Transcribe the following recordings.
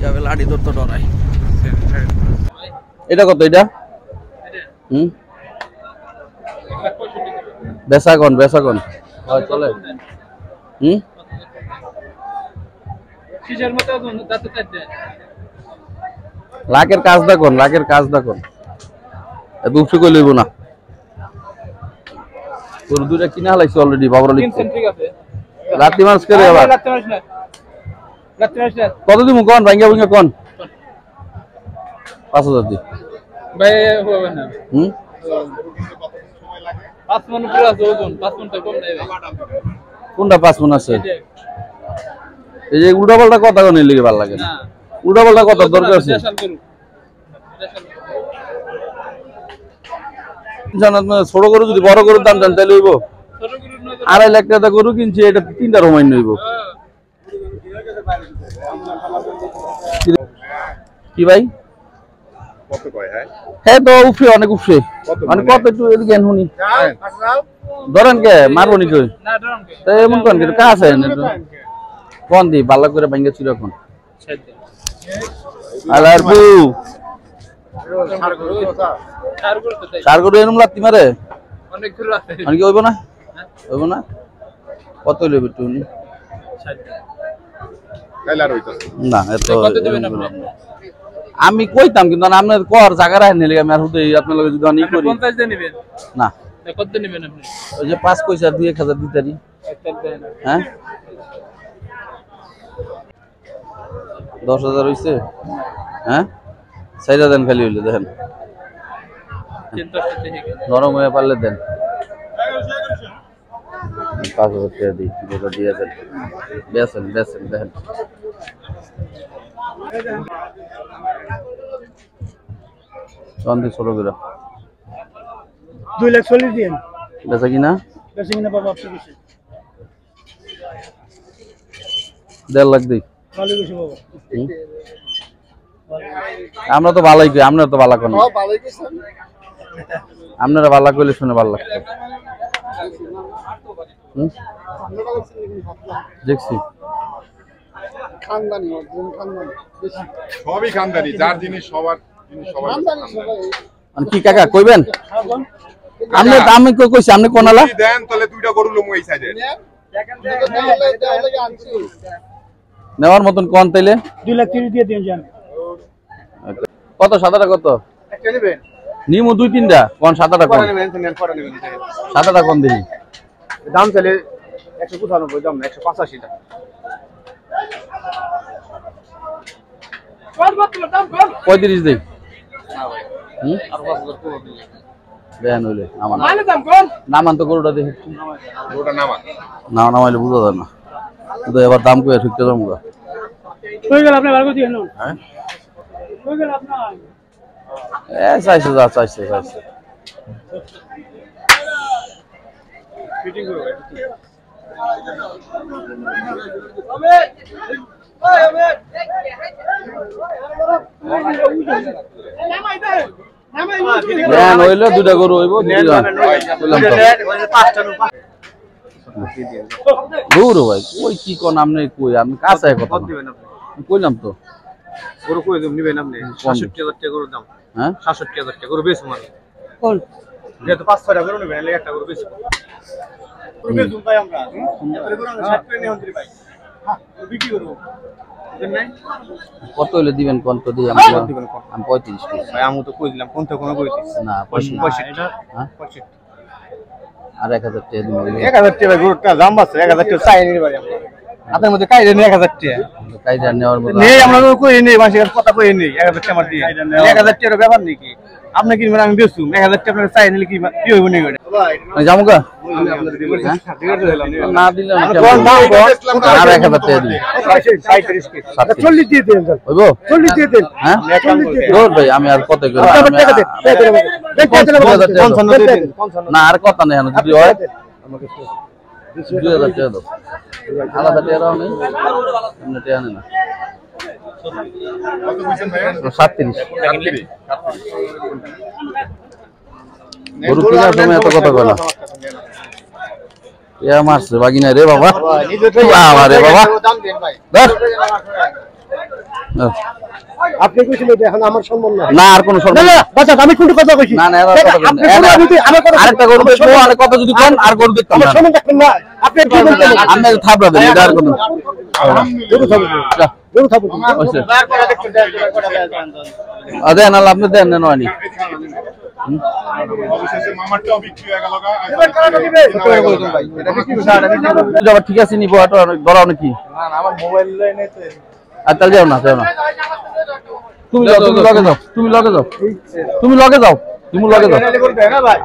যাবে লাঠি ধরতে ডরাই। এটা কত এটা? বেসাগন বেসাগন হয় চলে। লাখের কাজ দেখুন, লাখের কাজ দেখুন, দুশো কই লইব না। তোর দুটা কিনা হালাইছি অলরেডি বাবর রাত্রি মাস করে আবার কত দিব কোন ভাঙ্গা ভাঙ্গা কোন 5000 দি ভাই হবে না। 5 মন পুরো আছে ওজন, 5 মনটা কম নাই ভাই। কোনটা 5 মন আছে? এই যে উল্টা পাল্টা কথা কোন লিগে ভালো লাগে না। উল্টা পাল্টা কথা দরকার আছে। জানাত মানে ছোট গরু যদি বড় গরুর দাম জানতে লইব 2.5 লাখ টাকা গরু কিনছি, এটা 3টা রমাইন নইব কি ভাই? কত কয়? হ্যাঁ তো উফরে অনেক উফরে মানে কত একটু জ্ঞান শুনি ধরেন কে মারবো নি কই না ধরেন কে তো এমন কোন কে কাজ আছে না কোন দি ভালো করে ভাঙ্গা ছিল এখন আলারবু চার গরু এরম লাত্তি মারে অনেক গরু আছে অনেক হইব না হইব না কত লইবে তুমি 60 কাইলা রইতাছে না এত কত দিবেন আপনি? আমি কইতাম কিন্তু আপনার কর জায়গা রাখেন নিলে আমি আর হুদে আপনার লগে যদি অনেক করি 50 দিয়ে নেবেন না কত দিয়ে নেবেন আপনি? ওই যে 5 পয়সা 1000 দিতারি হ্যাঁ 10000 হইছে হ্যাঁ 4000 দেন খালি হইলো দেখেন নরম হয়ে পারলে দেন 5000 টাকা দিই যেটা দিয়ে দেন বেসেন বেসেন দেখেন চন্দি ছোট করে 2 লাখ 40 দিন বেচা কিনা বাবা আপনি কিছু 1.5 লাখ দিই ভালো কিছু বাবা আমরা তো ভালোই কই আপনারা তো ভালো কোন ভালোই কইছেন আপনারা ভালো কইলে শুনে ভালো লাগতো দেখছি খানদানি অর্জুন খানদানি সবই খানদানি যার জিনিস সবার জিনিস সবার মানে কি কাকা কইবেন আপনি আমি কইছি আপনি কোনালা দেন তাহলে দুইটা গরু লমু এই সাইডে নেওয়ার মতন কোন তাইলে 2 লাখ 30 দিয়ে দেন জান কত সাদাটা কত একটা নেবেন নিমু 2-3টা কোন সাদাটা কোন সাদাটা কোন দিই দাম চলে 195 দাম না 185 টাকা কোন মাত্র দাম কোন 35 দেই আর 5000 করে দিই দেন হইলে নামান মানে দাম কোন নামান তো গরুটা দেখি গরুটা নামান না নামাইলে বুঝা যায় না তো এবার দাম কই ঠিকতে দামগা কই গেল আপনি বার করে দিয়েন হ্যাঁ কই গেল আপনার চাইছে যা চাইছে চাইছে ফিটিং করো ওই ওই দেন হইলো দুইটা গরু হইব গরু ভাই কই কি কোন আপনি কই আমি কাছে কথা দিবেন আপনি কইলাম তো গরু কই দাম নিবেন আপনি 67000 টাকা গরুর দাম হ্যাঁ 67000 টাকা গরু বেশ মানে কোন যেহেতু 5-6 টাকা গরু নেবেন একটা গরু বেশ গরু বেশ ভাই আমরা গরু 60 করে নিয়ে হন্ত্রি ভাই হ্যাঁ বিক্রি করব দেন নাই কত হইলে দিবেন কোন তো দিই আমি 35 ভাই আমি তো কই দিলাম কোন থেকে কোন কইতিস না 65 এটা হ্যাঁ 65 আর 1000 টাকা দিবেন 1000 টাকা গরুটা দাম আছে 1000 টাকা চাই নিতে পারি আমরা আপনার মধ্যে কাইরে নেই 1000 টাকা কাইজা নেওয়ার মতো নেই আমরা কই নেই মানুষের কথা কই নেই 1000 টাকা আমার দিয়ে 1000 টাকার ব্যাপার নাকি আপনি কি আমি বেচুম 1000 টাকা আপনার চাই নিলে কি হইব নি আমি যামুগা না দিলে আর 1000 টাকা দিই 40 দিয়ে দেন হইব 40 দিয়ে দেন হ্যাঁ 40 দিয়ে দূর ভাই আমি আর কত করি না আর কত নেই যদি হয় আমাকে 2000 টাকা দাও আলাদা টাকা দাও নেই এমনি টাকা নেই না কত কইছেন ভাই 37 গরু কিনার সময় এত কথা কয় না এ মারছে বাগিনা রে বাবা বাবা রে বাবা ধর আপনি কইছেন এটা এখন আমার সম্মান না। না আর কোনো সম্মান না বাচ্চা আমি কোন কথা কইছি না না আরেকটা গরু দেখবো আর কথা যদি কোন আর গরু দেখতাম আমার না সম্মান রাখবেন না। আপনি কি বলছেন? আমরা থাপড়া দেন এটা আর কোনো গরু খাবো গরু খাবো হইছে দেন আল্লাহ আপনি দেন না নয়নি অবশেষে মামারটাও বিক্রি হয়ে গেল গা। যাবা ঠিক আছে নিবো এটা ধরাও নাকি না আমার মোবাইল লাইনে তো আর তাহলে যাও না তুমি লগে যাও তুমি লগে যাও তুমি লগে যাও তুমি লগে যাও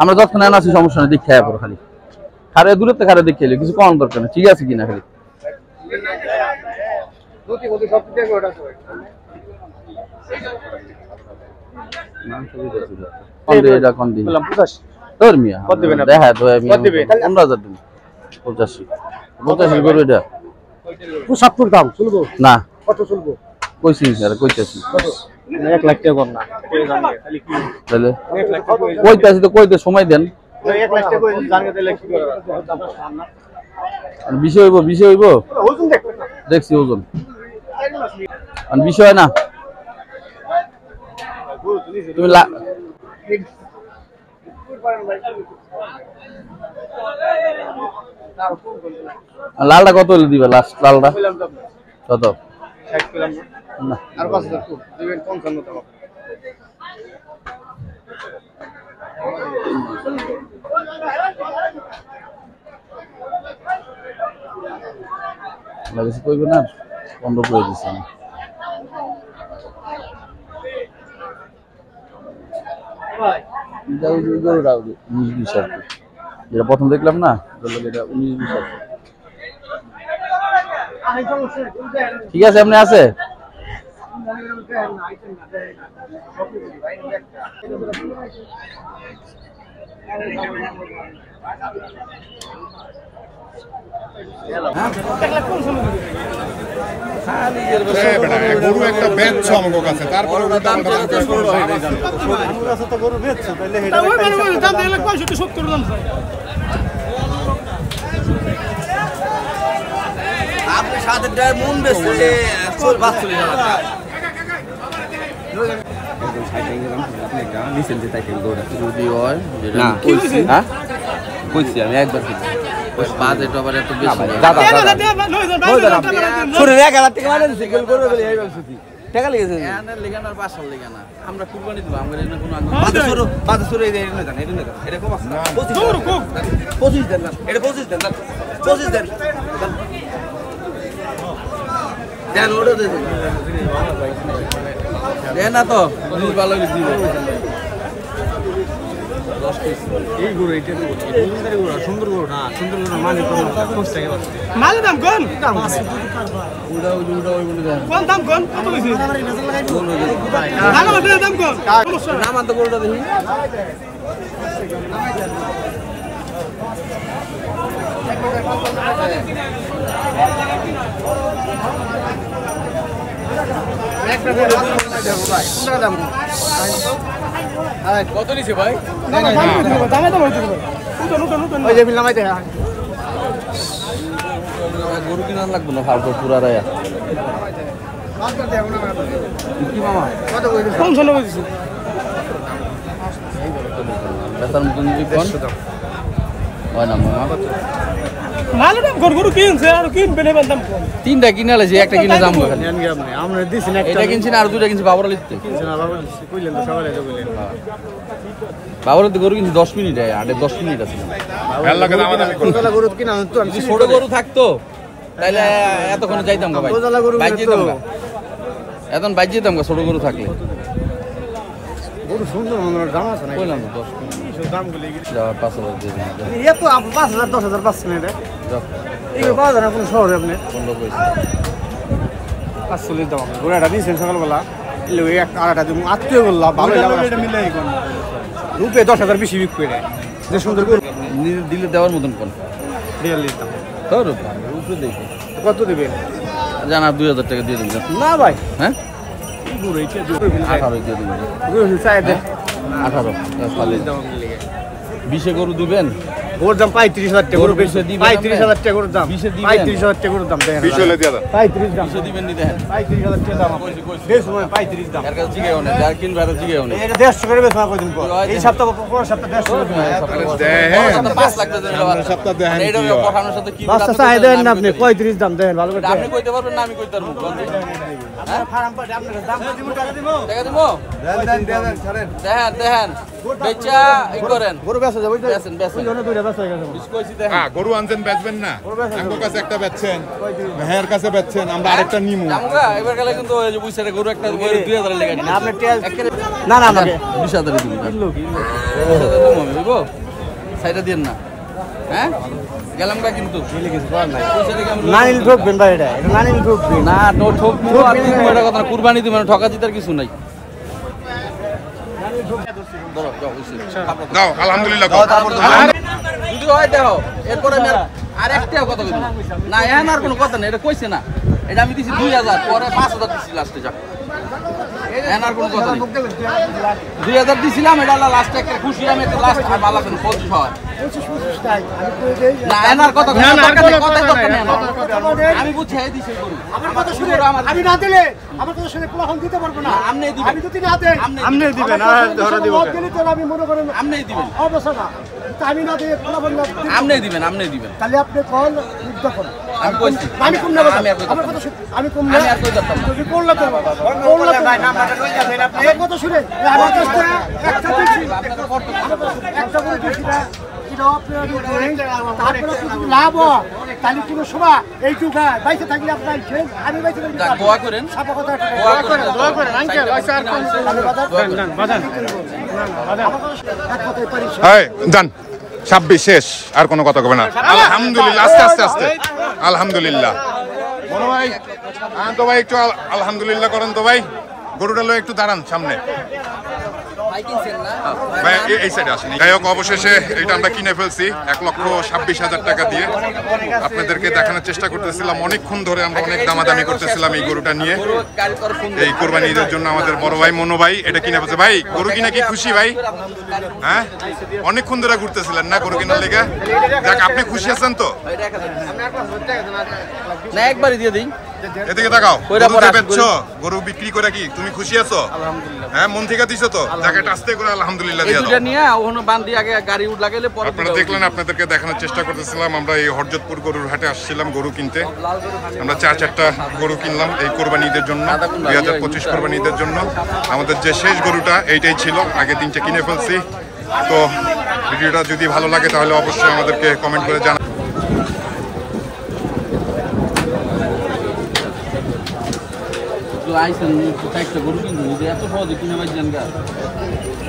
আমরা যতক্ষণ আছি সমস্যা নেই দেখে পড়ো খালি খারে দূরে তো খারে দেখে কিছু কম দরকার না ঠিক আছে কিনা খালি দেখা তো 85 করে এটা 75 দাম শুনবো না কত শুনবো কইছি আর কইতাছি 1 লাখ টাকা কর না কই জানি খালি কি তাহলে 1 লাখ টাকা কইতাছি তো কইতে সময় দেন 1 লাখ টাকা কই জানি তাহলে কি করব আর বিষয় হইব ওজন দেখবেন না দেখছি ওজন আর বিষয় না তুমি লালটা কত হলে দিবে লাস্ট লালটা কত 60 কিলো না আর 5000 কো দিবেন 55 টাকা লাগেছে কইবে না 15 করে দিছি আমি যেটা প্রথম দেখলাম না এটা 19-20 ঠিক আছে এমনি আছে গরু একটা বেচছো আমার কাছে তারপরে আপনি সাথে মন বেচতে বাস চলে যাবে যদি হয় না হ্যাঁ কইছি আমি একবার বাজেট আবার এত বেশি টাকা লেগেছে লেগানার বাসার লেগানা আমরা কুরবানি দিব আমরা এর কোনো বাজে শুরু এই এটা এরকম আছে 25 দেন না এটা 25 দেন না 25 দেন দেন ওটা দেন দেন না তো জিনিস ভালো দিবে এই গরু এটা সুন্দর গরু না সুন্দর গরু মানে কোন কষ্ট টাকা মাল দাম কোন দাম উড়া ওই বলে দেন কোন দাম কোন কত কইছি দাম কোন নাম আনতে গরুটা দেখি কত নিছে ভাই দামে দাম হইতে ওই যে বিল নামাইতে গরু কিনা লাগবে না ফালতু পুরা রায়া কি মামা কত কইছিস 55 কইছিস বেতার মতন যদি কোন হয় না মামা মাল দাম গরু কিনছে আর কিনবে না দাম কোন তিনটা কিনে আলাইছি একটা কিনে যাম খালি আমরা দিছি না এটা কিনছি না আর দুইটা কিনছি বাবুরা লিখতে কিনছি না বাবা কইলেন তো সকালে কইলেন বাবুরা তো গরু কিনছি 10 মিনিট আগে 10 মিনিট আছে ভাল লাগে না আমাদের কোলা গরু কিনা তো আমি ছোট গরু থাকতো তাইলে এতক্ষণ যাইতাম গা ভাই বাইক যেতাম গা এখন বাইক যেতাম গা ছোট গরু থাকলে গরু সুন্দর মনের দাম আছে না কইলাম তো 10 এই দাম গুলো যাওয়ার 5000 দিয়ে দিন এত 5000 10000 পাচ্ছেন এটা এই পাওয়া যায় না কোন শহরে আপনি 15 পয়সা 540 দাম গোড়াটা দিয়েছেন সকালবেলা এলো এক আড়াটা দিন আত্মীয় বললা ভালো লাগে এটা মিলাই কোন রূপে 10000 বেশি বিক্রি করে যে সুন্দর করে দিলে দেওয়ার মতন কোন 42 দাম তোর উপরে দেখি কত দিবেন জানা 2000 টাকা দিয়ে দিন না ভাই হ্যাঁ গরু এটা 18 দিয়ে দিন গরু চাই দে 18 খালি দাম লাগে 20 গরু দিবেন ওর দাম 35,000 টাকা গরু বেশি 35,000 টাকা গরুর দাম 35,000 টাকা গরুর দাম দেখেন 20 হলে দিয়া দাও 35 দাম দিবেন নি দেখেন 35,000 টাকা দাম বেশ সময় 35 দাম এর কাছে জিগাও না যার কিনবে আর জিগাও না এটা 150 করে বেশ কয়দিন পর এই সপ্তাহ পর সপ্তাহ 150 করে দেখেন 5 লাখ টাকা সপ্তাহ দেখেন এইটা পাঠানোর সাথে কি বাচ্চা চাই দেন না আপনি 35 দাম দেন ভালো করে আপনি কইতে পারবেন না আমি কইতে পারবো আপনার ফার্ম পাটে আপনার দাম দিব টাকা দিব টাকা দিমু দেন ছাড়েন দেখেন বেচা ই করেন গরু বেচা যাবে বেচেন ওই জন্য দুইটা বেচা হয়ে গেছে কইছি দেখেন হ্যাঁ গরু আনছেন বেচবেন না আমার কাছে একটা বেচছেন ভাইয়ের কাছে বেচছেন আমরা আরেকটা নিমু জামগা এবার গেলে কিন্তু ওই যে বুইছারে গরু একটা 2000 লেখা দিন আপনি তেল না না আমাকে 20000 দিন কিলো কিলো 20000 দিমু আমি বুঝবো সাইডা দেন না হ্যাঁ গেলাম গা কিন্তু কিলো কিছু কর নাই না নিল ঠকবেন ভাই এটা না নিল ঠকবেন না তো ঠক মুড়ো আর তুমি এটা কথা কুরবানি দিবেন ঠকা জিতার কিছু নাই ধরো যাও বুঝছি দাও আলহামদুলিল্লাহ যদি হয় দেখো এরপরে আমি আর একটাও কথা কইব না এখন আর কোনো কথা নেই এটা কইছে না এটা আমি দিছি 2000 পরে 5000 দিছি লাস্টে যা এখন আর কোনো কথা নেই 2000 দিছিলাম এটা লাস্টে একটা খুশি আমি একটা লাস্ট আর ভালো আছেন 25 হয় না এখন আর কথা আমি বুঝছি এই দিছি গরু আমার কথা শুনে আমি না দিলে আমার কথা শুনে পোলাখন দিতে পারবো না আমনে দিবেন আমি যদি না দেই আমনে দিবেন না ধরে দিব আমি মনে করেন আমনে দিবেন অবশ্যই না আমি না দিয়ে পোলাখন না আমনে দিবেন তাহলে আপনি কোন যুদ্ধ করেন আমি কইছি আমি কম না আমার কথা শুনে আমি কম না আমি আর কই যাতাম না যদি করলে তো করলে ভাই নাম্বারটা কই যাবেন আপনি আমার কথা শুনে আমার কাছে একটা দিছি একটা করে দিছি না লাভ তাহলে কোনো সময় এইটুকু বাইসে থাকলে আপনার আমি বাইসে দোয়া করেন যান 26 শেষ আর কোনো কথা কবে না আলহামদুলিল্লাহ আস্তে আস্তে আস্তে আলহামদুলিল্লাহ বড় ভাই তো ভাই একটু আলহামদুলিল্লাহ করেন তো ভাই গরুটা লয়ে একটু দাঁড়ান সামনে ভাই এই সাইডে আসেন যাই হোক অবশেষে এটা আমরা কিনে ফেলছি 1,26,000 টাকা দিয়ে আপনাদেরকে দেখানোর চেষ্টা করতেছিলাম অনেকক্ষণ ধরে আমরা অনেক দামাদামি করতেছিলাম এই গরুটা নিয়ে এই কোরবানি ঈদের জন্য আমাদের বড় ভাই মনো ভাই এটা কিনে ফেলছে ভাই গরু কিনে কি খুশি ভাই হ্যাঁ অনেকক্ষণ ধরে ঘুরতেছিলেন না গরু কেনার লেগে দেখ আপনি খুশি আছেন তো না একবারই দিয়ে দেই এদিকে তাকাও গরু বিক্রি করে কি তুমি খুশি আছো হ্যাঁ মন থেকে দিছো তো জায়গাটা আস্তে করে আলহামদুলিল্লাহ দিয়ে দাও এটা নিয়ে ওখানে বান্ধি আগে গাড়ি উঠ লাগাইলে পরে আপনারা দেখলেন আপনাদেরকে দেখানোর চেষ্টা করতেছিলাম আমরা এই হরজতপুর গরুর হাটে আসছিলাম গরু কিনতে আমরা 4-4টা গরু কিনলাম এই কোরবানি ঈদের জন্য 2025 কোরবানি ঈদের জন্য আমাদের যে শেষ গরুটা এইটাই ছিল আগে 3টা কিনে ফেলছি তো ভিডিওটা যদি ভালো লাগে তাহলে অবশ্যই আমাদেরকে কমেন্ট করে জানান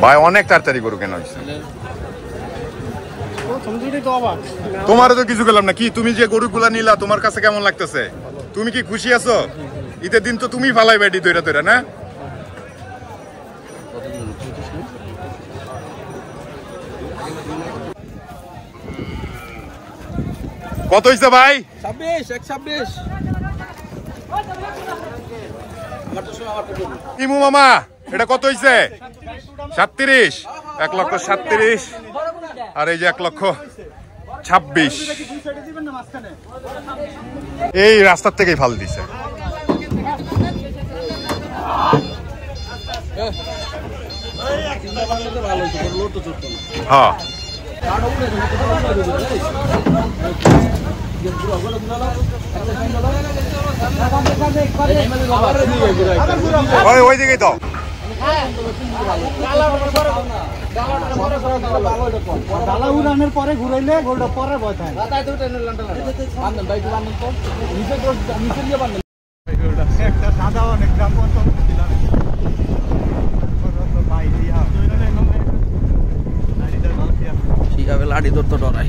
ভাই অনেক তাড়াতাড়ি গরু কেনা হয়েছে তোমারও তো কিছু গেলাম না কি তুমি যে গরুগুলা নিলা তোমার কাছে কেমন লাগতেছে তুমি কি খুশি আছো ঈদের দিন তো তুমি ফালাই বেডি তৈরা তৈরা না কত হয়েছে ভাই 26 ইমু মামা এটা কত হয়েছে 37 1,37,000 আর এই যে 1,26,000 এই রাস্তার থেকেই ফাল দিছে হ্যাঁ ওই দিকেই তো পরে ঘুরাইলে গোলটা পরে বসায় সাদা অনেক দাম ঠিক আছে লাঠি ধরতে ডরাই